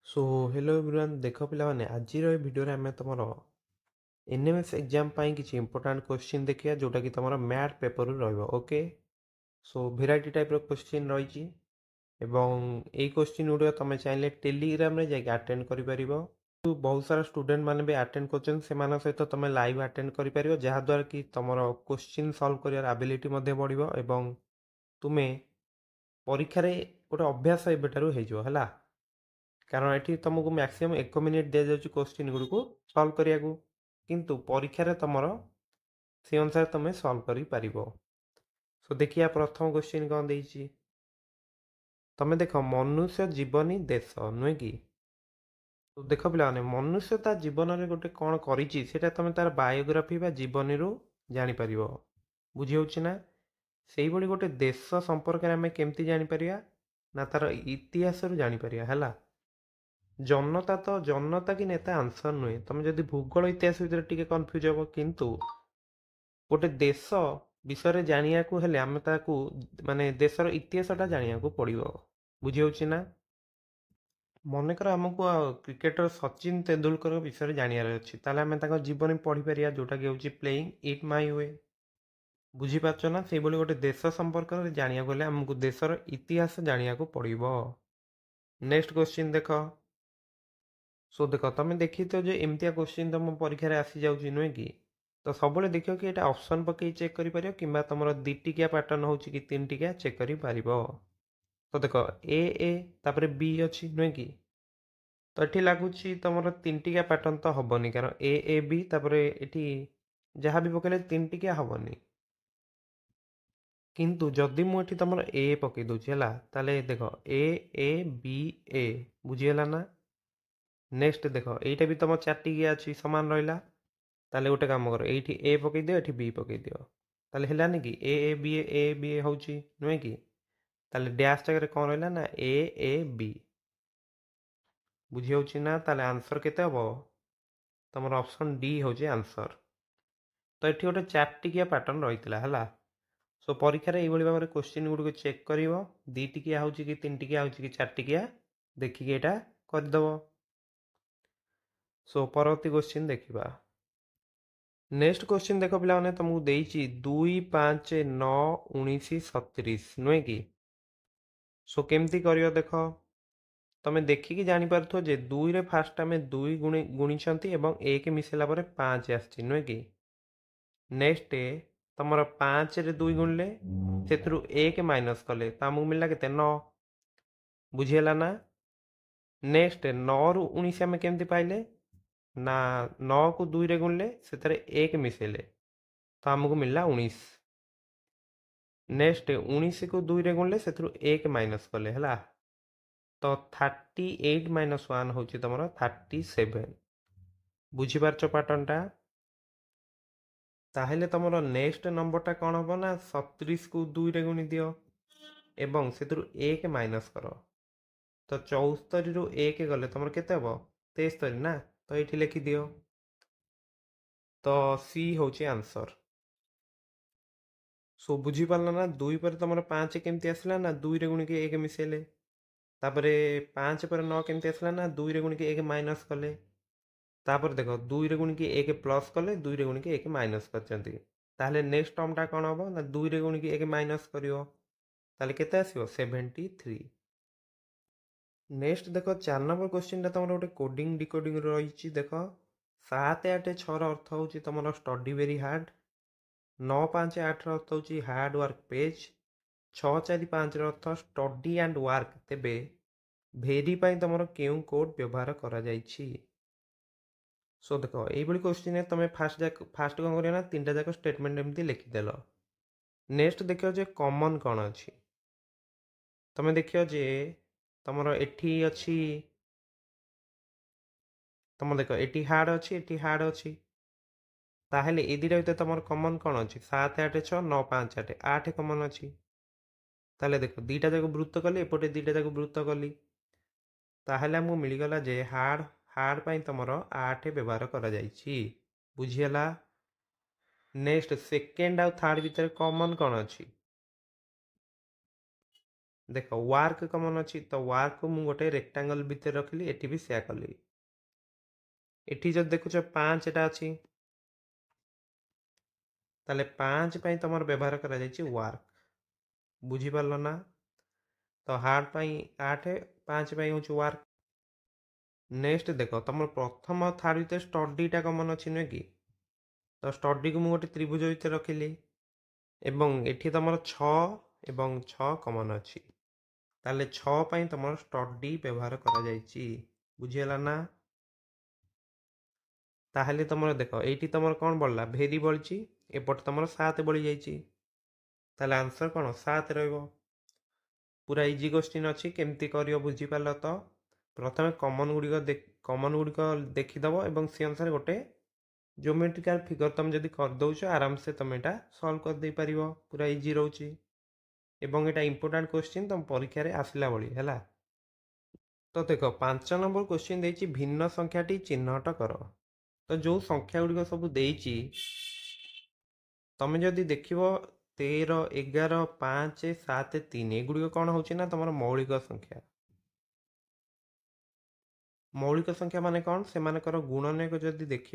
So hello everyone देख पिलाने आज भिडियो आम तुम एनएमएस एग्जाम किसी इंपोर्टाट क्वेश्चन देखिए जोटा कि तुम मैथ पेपर ओके। सो भेराइटी टाइप क्वेश्चन रही क्वेश्चन गुड़ा तुम चाहिए टेलीग्राम जाके अटेंड कर बहुत सारा स्टूडेंट मैंने भी अटेंड कर सहित तुम लाइव अटेंड कर जहाद्वारा कि तुम क्वेश्चन सॉल्व कर एबिलिटी बढ़ तुम्हें परीक्षा गोटे अभ्यास एबेठारू है कारण ये तुमको मैक्सिमम 1 मिनिट दि जाऊँ क्वेश्चन गुड़ को सल्व करने को किंतु परीक्षा तुम से अनुसार तुम सल्व कर। सो देखिए प्रथम क्वेश्चन कौन देती तुम देख मनुष्य जीवनी देश नुहे कि तो देख पे मनुष्य ता जीवन में गोटे कौन कर तुम तार बायोग्राफी जीवनी रू जापर बुझी होना से गोटे देश संपर्क में आम केमती जापर ना तार इतिहास जापर है जनता तो जनता कि नेता आंसर नुहे तुम जब भूगोल इतिहास भितर टे कन्फ्यूज हम किंतु गोटे देश विषय जाना आम माने देशर इतिहासटा जाना पड़ो बुझी ना मनकर आमको क्रिकेटर सचिन तेंदुलकर विषय जानवर अच्छी आम जीवन पढ़ी पार जोटा कि हूँ प्लेइंग इट माई वे बुझीपार ना से गोटे देश संपर्क में जाना गले आमको देशर इतिहास जाना पड़ो। नेक्स्ट क्वेश्चन देख सो देख तुम देखी तो जो एमती क्वेश्चन तुम परीक्षा आसी जाऊँगी नुहे कि तो सब देख कि ये ऑप्शन पकई चेक कर कि तुम दिटिकिया पैटर्न हो कि तीन टिकिया चेक कर तो देख ए तापर बी अच्छी नुहे कि तो ये लगुच तुम तीन टिकिया पैटर्न तो हेनी कारण ए बी तापर ये जहाँ भी पकड़े तीन टिकिया हेनी किंतु जदि मुझे तुम ए पकई दूसरी है देख ए बी ए बुझीगला ना। नेक्स्ट देख यहीटा भी तुम चार्टिकिया अच्छी सामान रहा ताले गोटे काम कर ये ए पकई दियो ये बी पकई दियो ताले हेलानी कि ए बी ए होची नुहे कि ताले डैश जगह कौन रहा ना ए बी बुझी होची ना ताले आंसर केते हबो तुम ऑप्शन डी होची आंसर। तो ये गोटे चार्टिकिया पैटर्न रही है सो परीक्षा ये भाव में क्वेश्चन गुड़ चेक कर दी टिकिया हो कि तीन टिकिया हो कि चार टिकिया देखिए यहाँ करदेव। सो परवर्ती क्वेश्चन देखा नेक्स्ट क्वेश्चन देख पे तुमको देती 2, 5, 9, 19, 37 नुहे कि सो केमती कर देख तुम देखिकी जापर जे 2 फास्ट आम 2 गुणी एक मिसेला 5 आसी नुहे कि नेक्स्ट तुम 5 रे 2 गुणले से एक माइनस कले तो आमको मिलला के 9 बुझीगला ना। नेक्स्ट 9 रु 19 आम केमती पाइले ना 9 को 2 रे गुणले से एक मिसेले तो आमको मिलला 19। नेक्स्ट 19 को 2 रे गुणले से एक माइनस कले है तो 38 माइनस 1 हूँ तुम 37 बुझीपार पैटर्नटा ताहले तुम नेक्स्ट नंबरटा कौन हम ना 37 को 2 रे गुणी दियो एवं से एक माइनस कर तो 74 रु 1 गले तुम के 73 ना तो ये लिखिदि तो सी हूँ आंसर। सो बुझीपार ना 2 पर तुम 5 केमती आसला ना 2 रे गुणी के 1 मिसेले तापर 5 पर 9 केमती आसला ना 2 रे गुणी के 1 माइनस कले तापर देख 2 रे गुणी के 1 प्लस कले 2 रे गुणी के 1 माइनस करचंती ताहले नेक्स्ट टर्मटा कौन हम ना 2 रे गुणी के 1 माइनस करियो ताहले केते आसीबो 73। नेक्स्ट देख 4 नंबर क्वेश्चन तुम गोटे कोडिंग डिकोडिंग रही देख 7, 8, 6 अर्थ हूँ तुम स्टडी वेरी हार्ड 9, 5, 8 अर्थ हूँ hard work page 6, 4, 5 earth study and work तेबे भेरी तुम क्यों कोड व्यवहार करा जाइछि। सो देख ये क्वेश्चन तुम फास्ट कौन कर तीन टा जाक स्टेटमेंट एमती लिखिदेल। नेक्स्ट देख कॉमन कौन अच्छी तुम देख जे तुम एठी अच्छी तुम देख ये हार्ड अच्छी ये हार्ड अच्छी ताहले ए दुटा भर तुम कमन कौन अच्छी 7, 8, 6, 9, 5, 8 8 कमन अच्छी ताहले देख दीटा जाक वृत्त कली एपटे दीटा जाक वृत्त कली ताहले आमको मिलगला जे हार्ड हार्ड पाई तुम 8 व्यवहार करा जाइछि बुझीगला। नेक्स्ट सेकेंड आउ थर्ड भितर कॉमन कौन अच्छी देख वर्क कमन अच्छी तो वर्क को मुझे गोटे रेक्टांगल भितर रखिली एटी भी सेया कली एटी जब देखुच 5 टा अच्छी ताले 5 पई तमर व्यवहार करा जायछि वर्क बुझी पारलो ना तो हार्ड पई 8 5 पई होछ वर्क नेक्स्ट देखो तुम प्रथम और थर्ड भितर स्टडी टा कमन अच्छी नुहे कि तो स्टडी को मुझे गोटे त्रिभुज भितर रखिली एवं एठी तुम 6 एवं 6 कमन अच्छी ताले 6 पई तुम स्टडी व्यवहार करा जायछि बुझीला ना ताहले तुम देखो एठी तुम कौन बढ़ला भेरी बढ़ी एपट तुम 7 बढ़ी जाइछि ताहले आंसर कौन 7 रहिबो पूरा इजी क्वेश्चन अच्छी केमती करियो बुझी पारल तो प्रथम कमन गुड़िक देखीदब और सी अनुसार गोटे ज्योमेट्रिकल फिगर तुम जब कर दौच आराम से तुम यहाँ सल्व कर दे पार पूरा इजी रोचे एवं यहाँ इंपोर्टाट क्वेश्चन तुम परीक्षा रे आसला भली है तो देख 5 नंबर क्वेश्चन देछि भिन्न संख्याटी चिन्हट कर तो जो संख्या गुड़िक सब देछि तुम जदि देख 13 11 5 7 3 एगुड़िक कौन हो तुम मौलिक संख्या मौलिक संख्या माने कौन से गुणनक जदि देख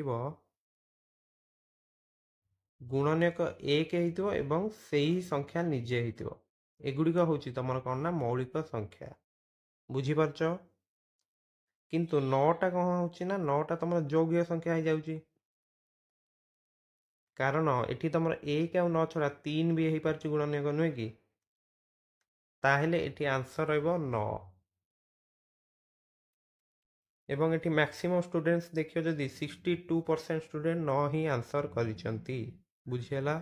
गुणनक 1 एवं सही संख्या निजे हो एगुड़िक हूँ तुम कौन ना मौलिक संख्या बुझीपार किंतु 9टा कौन हो ना 9टा तुम जोग्य संख्या हो जाऊँगी कारण एटी तुम 1 आ 9 छड़ा 3 भी हो पार गुणनक नुहे कि ताहले एटी आंसर रहिबो 9 एवं एटी मैक्सिमम स्टूडेंट्स देखियो जदि 62% स्टूडेंट 9 ही आंसर करिसंती बुझियला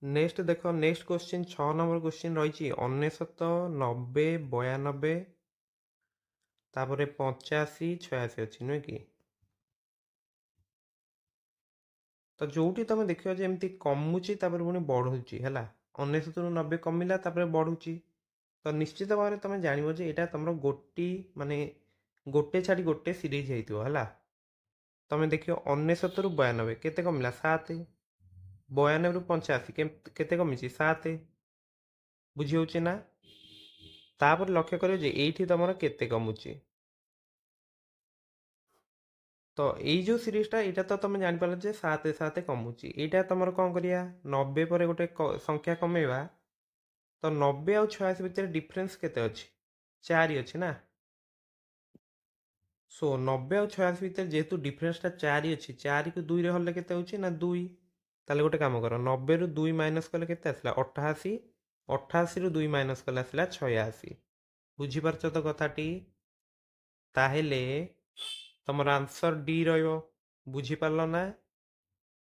नेक्स्ट देखो नेक्स्ट क्वेश्चन 6 नंबर क्वेश्चन रही 99 90 92 तापर 85 86 अच्छी नुहे कि तो जोटी तुम देखियो जे एमती कमुची तापर पुणी बढ़ुची है 99 ରୁ 90 कमिला तापर बढ़ुची तो निश्चित भाव में तुम जान जे यहाँ तुम गोटी माने गोटे छाड़ी गोटे सीरीज है तुम देखियो 99 ରୁ 92 केते कमिला 7 92 ରୁ 85 केते कमी 7 बुझी होची ना तापर लक्ष्य करियो जे एठी तुम केते कमुची तो ये जो सीरीजटा यहाँ तो तुम जापर जे 7 7 कमुची यहाँ तुम कौन करिया 90 पर गोटे संख्या कमेवा तो 90 और 86 भितर डिफरेंस केते अच्छी 4 अच्छी ना सो 90 और 86 भितर जेहेतु डिफरेंसटा 4 अच्छी 4 को 2 रे हल्ले केते होची ना 2 ताले गोटे काम कर 90 ରୁ 2 माइनस कले केते आसला 88 88 ରୁ 2 माइनस कले आसला 86 बुझी पारछ तो कथाटी ताहेले तमर आंसर डी रहिबो बुझी पारलो ना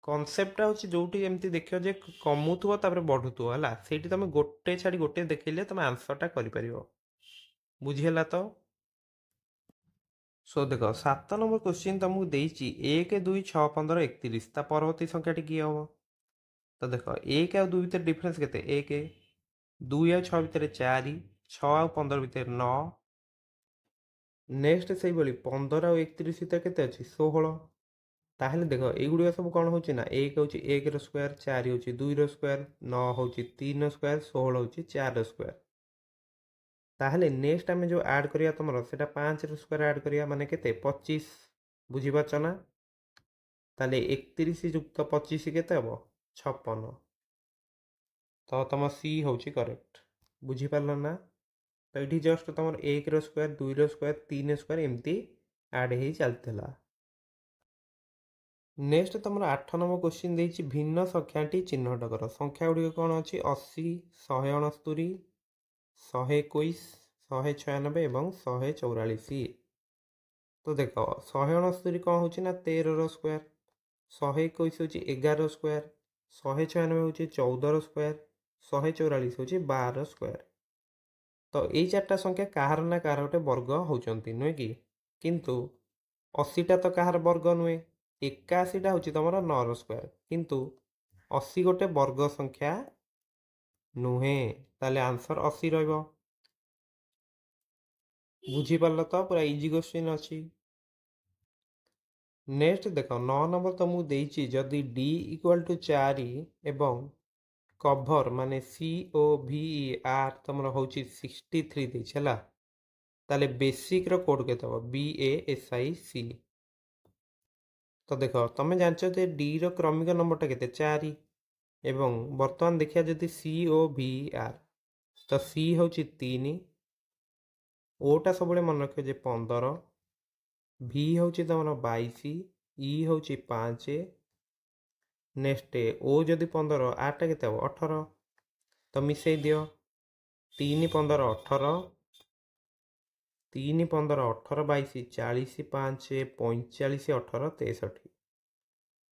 कनसेप्टटा होची जोटी एमती देखियो जे कमुथुबो तापर बढ़ुथुबो हला सेठी तमे गोटे छाडी गोटे देखिले तमे आंसरटा करि परिबो बुझियला तो सो देख 7 नंबर क्वेश्चन तुमको देछि 1 2 6 15 31 ता परवर्ती संख्याटी की हम तो देख 1 और 2 भितर डिफरेंस केते 1 2 और 6 भितर 4 6 और 15 भितर 9 नेक्स्ट से 15 और 31 भितर केते अछि 16 ताहले देख एगुड़िया सब कौन हो 1 हूँ 1 रो स्क्वायर 4 हूँ 2 रो स्क्वायर 9 हूँ 3 रो स्क्वायर 16 हूँ 4 रो स्क्वायर ताहले नेक्स्ट आम जो ऐड करिया तुमर सेटा 5 रो स्क्वायर ऐड करिया माने केते 25 बुझी पारछ ना ताले 31 युक्त 25 केते हबो 56 तो तुम सी हूँ करेक्ट बुझी पारल ना तो ये जस्ट तुम 1 रो स्क्वायर 2 रो स्क्वायर 3 रो स्क्वायर एमती ऐड हो चलता नेक्स्ट तुम 8 नंबर क्वेश्चन देछि भिन्न संख्याटी चिन्हट कर संख्या गुड़िक कौन अच्छी 80 169 121 196 एवं 144 तो देख 169 कौन हो 13 रो स्क्वायर 121 हूँ 11 रो स्क्वायर 196 हूँ 14 रो स्क्वायर 144 हूँ 12 रो स्क्वायर तो यही 4टा संख्या कहार ना कहार गोटे वर्ग होती नुहे कि किंतु 80टा तो कहार वर्ग नुहे 81टा हूँ तुम 9 रो स्क्वायर किंतु 80 गोटे वर्ग संख्या नुहे ताले आंसर 80 रहिबो बुझी पारल तो पूरा इजी क्वेश्चन अच्छी नेक्स्ट देख 9 नंबर तुमको देछि जदि d = 4 एवं कभर माने COVER तुम हूँ 63 देछि हला ताले बेसिक रो कोड केते हो BASIC। तो देख तुम जानछ जे D रो क्रमिक नंबरटा केते 4 एवं वर्तमान देखिया जदि COVER तो C हूँ 3 ओटा सब मन रख 15 V हूँ तुम 22 E हूँ 5 नेक्स्ट O जदि 15 आटा केते हो 18 तो मिसई दियो 3 15 18 3 15 18 22 40 5 45 18 63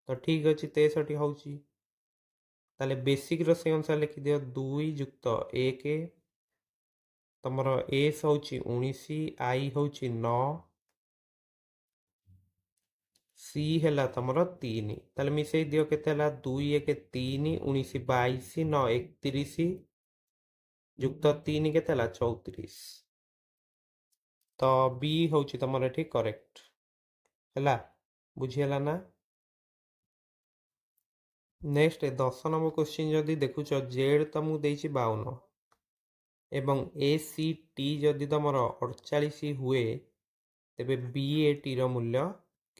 तो ठीक अच्छे 63 हूँ ताले बेसिक रो से अनुसार लिखि दियो 2 युक्त 1 तुमर एस हूँ 19 आई हूँ 9 सी है तुमर 3 ताले मिसई दियो केते 2 1 3 19 22 9 31 युक्त 3 केते 34 तो बी हूँ तुम ये करेक्ट है बुझीगला ना। नेक्स्ट 10 नंबर क्वेश्चन जदि देखुच जेड तुमको देछि 52 एवं ACT जदि तुमर 48 हुए तेबे BAT रो मूल्य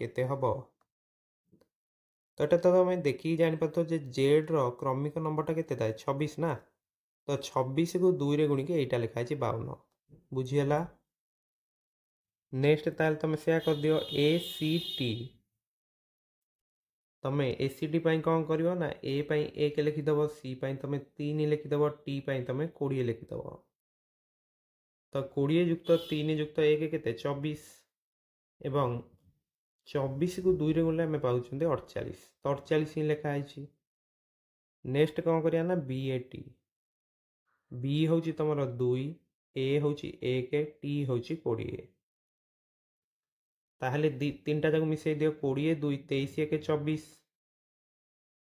केते हबो। तो एटा तो तुम देखि जानि पतो जे जेड रो क्रमिक नंबरटा केते थाए 26 ना तो 26 को 2 रे गुणी के एटा लिखा है 52 बुझीगला। नेक्स्ट ताल तुम से कर दियो ACT तुम ACT पाई कौन करियो ना ए पाई 1 लिखिदब सी पाई तुम 3 लिखिदब टी पाई तुम 20 लिखिदब तो 20 युक्त 3 युक्त 1 केते 24 एवं 24 को 2 रे गुणले आमे पाउछन्ते 48 तो 48 ही लिखा है। नेक्स्ट कौन करिया ना BAT बी हूँ तुम 2 ए हूँ 1 टी हूँ 20 ताहले तीनटा जाक मिसई दियो 20 2 23 1 24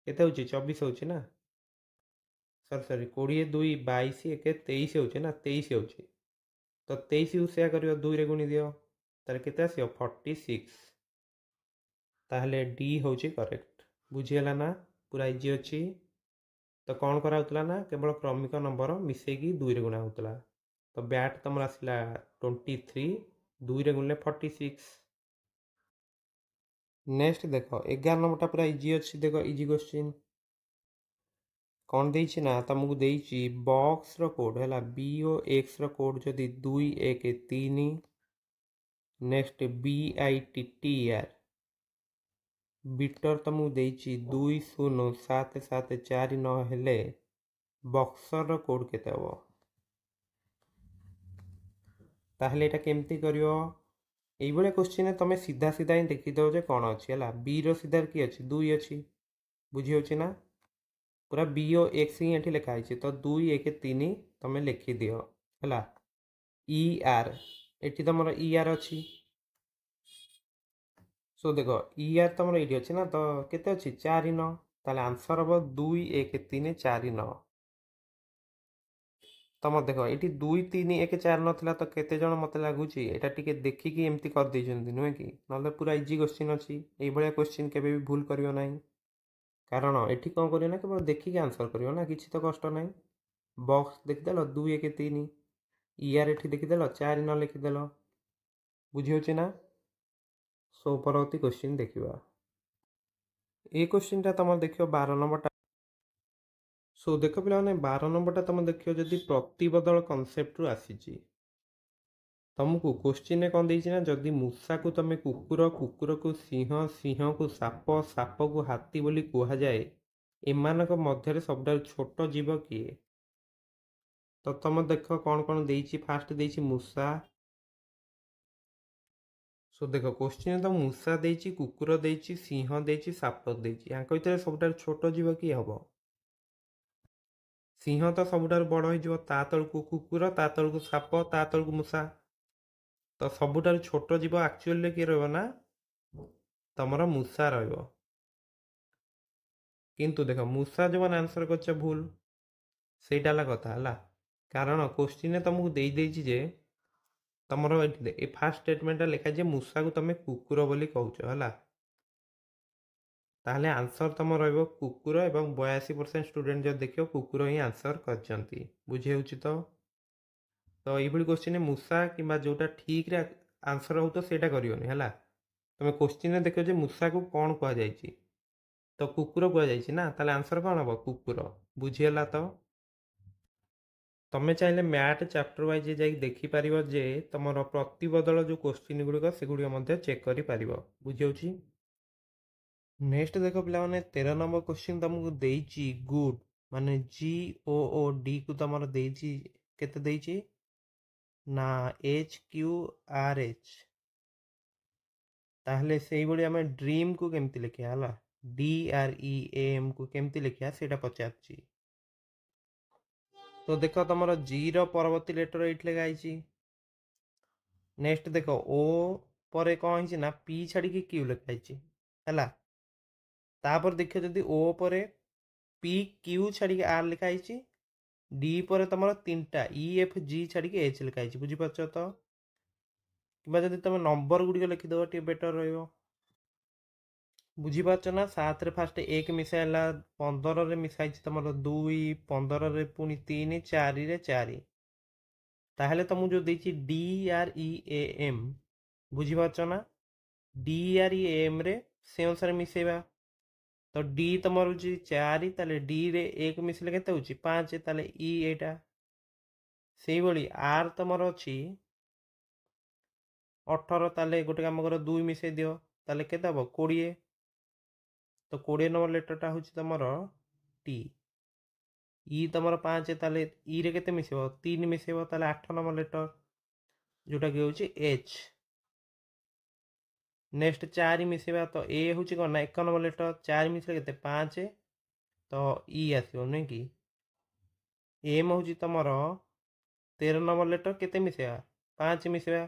केते हूँ 24 हूँ ना सॉरी 20 2 22 1 23 हूँ ना 23 हूँ तो 23 को सेया करियो 2 रे गुणी दियो ताले केते आसियो 46 ताहले डी हूँ करेक्ट बुझीगला ना पूरा इजी अच्छी। तो कौन करा ना केवल क्रमिक नंबर मिसेकी 2 रे गुणा होता तो बैट तुम आसला 23 2 रे गुणले 46। नेक्स्ट देख 11 नंबरटा पूरा इजी अच्छी देख इजी क्वेश्चन कौन देछि ना तुमको देछि बॉक्स रो कोड है BOX रो कोड जदि 2 1 3 नेक्स्ट BITTR बिटर तुमको देछि 2 0 7 7 4 9 हेले बक्सर रो कोड केते हबो ताहले एटा केमती करियो एई बळे क्वेश्चन तुम सीधा सीधा ही देखि दो जे कोन अछि हला बी रो सीधा की अछि 2 अछि बुझी होछि ना पूरा BOX ही एठी लिखा है तो 2 1 3 तुम लिखि दियो हला ER एठी तुमर ER अछि सो देखो ER तुमर एठी अछि ना तो केते अछि 4 9 ताले आंसर हबो 2 1 3 4 9 तुम देख ये 2 3 1 4 नाला तो केते जन मत लगुच एटा टिके देखिकी एमती कर देछन नुहे कि ना पूरा इजी क्वेश्चन अच्छी ये क्वेश्चन केबे भी भूल करियो नहीं कारण एठी कौन करियो ना केवल देखिकी आंसर करियो ना किछि तो कष्ट नहीं बॉक्स देखिदेल 2 1 3 ER एठी देखिदेल 4 9 लिखिदेल बुझी होछि ना। सो परवर्ती क्वेश्चन देखिबा ए क्वेश्चन ता तुम देखियो 12 नंबर सो देख पे 12 नंबरटा तुम देखियो जदि प्रतिबदल कनसेप्ट रु आसीची तुमको क्वेश्चन कौन देछि ना जदि मूषा को तुम कुकुर कुकुर को सिंह सिंह को साप साप को हाथी बोली कुहा जाए एमानक मध्यरे सबटा छोट जीव किए तो तुम देख कौन कौन देछि फास्ट देछि मूषा सो देख क्वेश्चन तो मूषा देछि कुकुर देछि सिंह देछि साप देछि यांक भितर सबटा छोट जीव किए हबो सिंह तो सबुठार बड़ हो ता तलକୁ कुकुर ता तलକୁ साप ता तलକୁ मूषा तो सबुठार छोट जीव एक्चुअली किए रहिबो ना तमर मूषा रहिबो किंतु देख मूषा जो आंसर करछ भूल सेटा ला कथा हला कारण क्वेश्चन तुमको दे देछि जे तमर ए फास्ट स्टेटमेंट लिखा जे मूषा को तुम कुकुर बोली कहउछ हला ताहले आंसर तुम रहिबो कुकुर एवं 82% स्टूडेंट जो देखियो कुकुर ही आंसर करछंती बुझी होउची तो एइभଳି क्वेश्चन मूषा किंबा जोटा ठीक रे आंसर हो तो सेटा करियोनी हला तुम क्वेश्चन देखियो जे मूषा को कोन कहआ जायछि तो कुकुर कहआ जायछि ना ताले आंसर कोन हबो कुकुर बुझी हला तो तमे चाहिले मैथ चैप्टर वाइज जाई देखि परिबो जे तमरो प्रतिबदल जो क्वेश्चन गुडी से गुडी मध्ये चेक करि परिबो बुझी होउची नेक्स्ट देखो पिला माने 13 नंबर क्वेश्चन तुमको देइची गुड माने जी ओ ओ डी को तमरो देइची केते देइची ना एच क्यू आर एच ताहले सेही बडी हमें ड्रीम को केमती लिखिया हला D R E A M को केमती लिखिया सेटा पचारची तो देखो तमरो जी रो परवर्ती लेटर एट लगाइची नेक्स्ट देखो ओ परे कौन हिची ना पी छाड़ी की क्यू लिखाइची हला तापर देखियो जदी ओ परे पी क्यू छाड़ी के आर लिखाइची डी पर तुम तीनटा इ एफ जी छाड़ी एच लिखाई बुझीपार तो कि जब तुम नंबर गुड़िक लिखिदेव टे बेटर रही बुझीपार ना 7 रे फास्ट 1 मिसाइला 15 रे मिसाई तुम 2 15 रे पुणी 3 4 रे 4 ताहले तुमको जो देती D R E A M बुझीपार ना डी आर ई एम रे से अनुसार मिसेबा तो डी तुम हूँ 4 ताले डी रे 1 मिसले के 5 ताले ई एटा से भाई आर तुम अच्छी 18 ताले गोटे काम कर 2 मिसई दियो ताले केते हम 20 तो 20 नंबर लेटरटा हूँ तुम टी इ तुम 5 ताले इ रे केते मिसेब 3 मिसेब ताले 8 नंबर लेटर जोटा कि हूँ एच नेक्स्ट 4 मिसेबा तो ए हूँ कौन ना 1 नंबर लेटर 4 मिसले के 5 तो इ आसो नुह कि एम हूँ तुम 13 नंबर लेटर केते मिसेबा 5 मिसेबा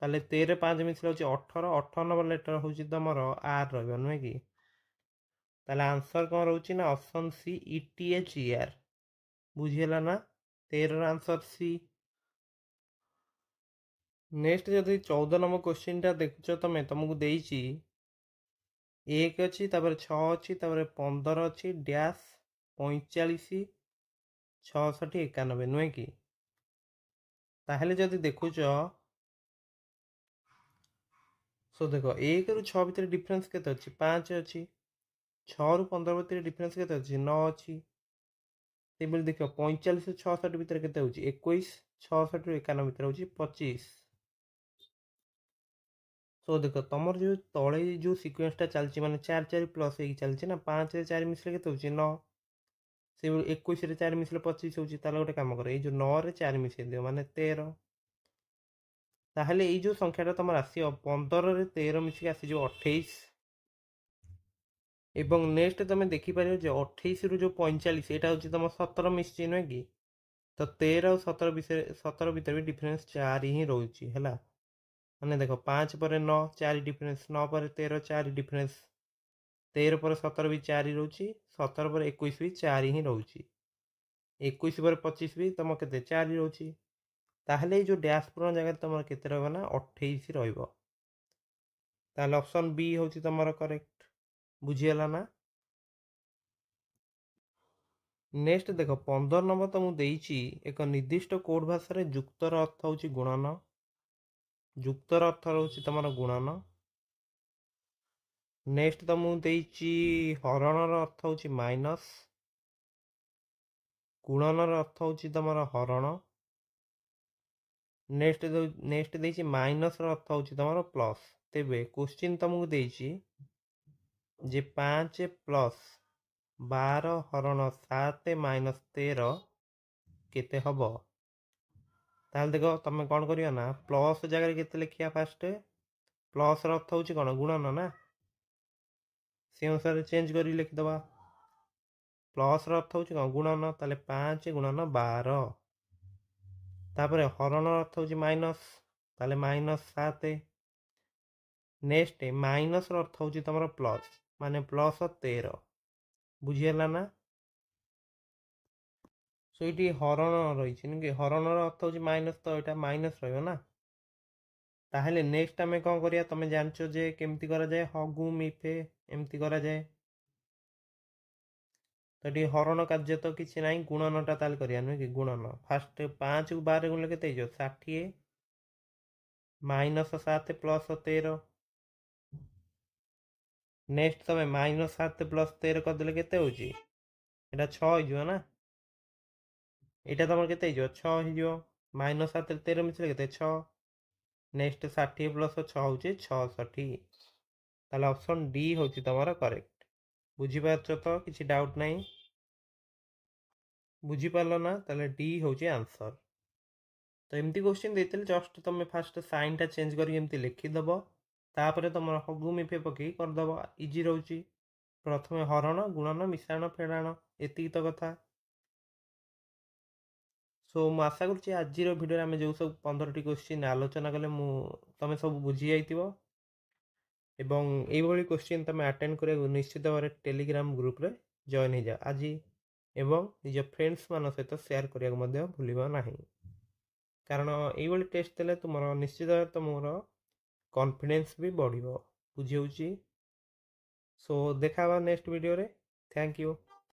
ताले 13 5 मिसले हूँ 18 18 नंबर लेटर हूँ तुम आर रहा नुहे कि ताले आंसर कौन रोचे ना ऑप्शन सी ETH ER बुझीगला ना 13 आंसर सी नेक्स्ट जदि 14 नंबर क्वेश्चन टा देखुच तमें तुमको देइची 1 अच्छी 6 अच्छी 15 अच्छी डैश 45 66 91 नुहे कि ताहले जदि देखुच सो देख 1 रु 6 भितर डिफरेंस केते अच्छी 5 अच्छी 6 रु 15 भितर डिफरेंस केते अच्छी 9 अच्छी से देख 45 66 भितर केते होची 21 66 रु 91 भितर होची 25 सो देख तुम जो तले जो सिक्वेन्सटा चलती माने 4 4 प्लस हो चलती ना 5 रे 4 मिसले केते होची 9 से 21 रे 4 मिसले 25 होची ताले गोटे काम कर ए जो 9 रे 4 मिसै दियो माने 13 ताहले ए जो संख्याटा तुम आसियो 15 रे 13 मिसिक आसी जो 28 एवं नेक्स्ट तुम देखिपर जो 28 रु जो 45 यहाँ हूँ तुम 17 मिसी नुहे कि तो 13 और 17 विषय 17 भितर भी डिफरेंस 4 ही रोचे है मैंने देख 5 पर 9 4 डिफरेंस 9 पर 13 4 डिफरेंस 13 पर 17 भी 4 रोचे 17 पर 21 भी 4 ही रोचे 21 पर 25 भी तुम के 4 रोचे ताहले जो डैश पूर्ण जगह तुम के ना 28 रहा ऑप्शन बी हूँ तुम करेक्ट बुझीगला ना नेक्स्ट देख 15 नंबर तुमको देइची एक निर्दिष्ट कोड भाषा जुक्तर अर्थ हूँ गुणन जुक्तर अर्थ रोचे तुम गुणन नेक्स्ट तुमको देइची हरणर अर्थ हूँ माइनस गुणनर अर्थ हूँ तुम हरण नेक्स्ट देइची माइनस अर्थ हूँ तुम प्लस तेबे क्वेश्चन तुमको देइची जे 5 प्लस 12 हरण 7 माइनस 13 केते हबो ताल देखो तुम कौन करियो ना प्लस जगह केते लिखिया फास्ट प्लस अर्थ हूँ कौन गुणन ना से अनुसार चेंज कर लिखिदबा प्लस अर्थ हूँ कौन गुणन ताले 5 गुणन 12 तापर हरण अर्थ हूँ माइनस ताले माइनस 7 नेक्स्ट माइनस अर्थ हूँ तुम प्लस माने प्लस 13 बुझीगला ना सो ये हरण रही कि हरण अर्थ हूँ माइनस तो यहाँ माइनस रहा ताहले नेक्स्ट आम कौन करिया तमे जानचो जे केमती करा जाए हगु मिफे एमती करा जाए तो ये हरण कार्य तो किसी ना गुणनटा ताल करिया नुहे कि गुणन फास्ट 5 को 12 गुणले केते हो 60 -7 + 13 नेक्स्ट तमे -7 + 13 करदेले केते होची एटा 6 हो ना एटा तमर केते हो 6 हो -7 13 मिसले केते 6 नेक्स्ट 60 + 6 होची 66 ताले ऑप्शन डी होची तमरा करेक्ट बुझी पारछो तो किसी डाउट नहीं बुझी पारलो ना ताले डी होची आंसर तो एमती क्वेश्चन देते जस्ट तुम फास्ट साइन टा चेंज कर एमती लिखिदेव तापर तुम हगु मिफे पकई करदेव इजी रोचे प्रथम हरण गुणन मिश्रण फेड़ाण एति तो कथा सो मु आशा करुँच आज भिडियो आम जो सब 15टी क्वेश्चन आलोचना कले तुम सब बुझी जाइथिबो एवं ये क्वेश्चन तुम अटेंड करिया निश्चित भाव टेलीग्राम ग्रुप रे जॉइन हो जाओ आज एवं निज फ्रेंड्स मान सहित शेयर करने भूल ना कारण ये टेस्ट देले तुम निश्चित भाव तुम कॉन्फिडेंस भी बढ़ बुझी सो देखा नेक्स्ट वीडियो रे थैंक यू।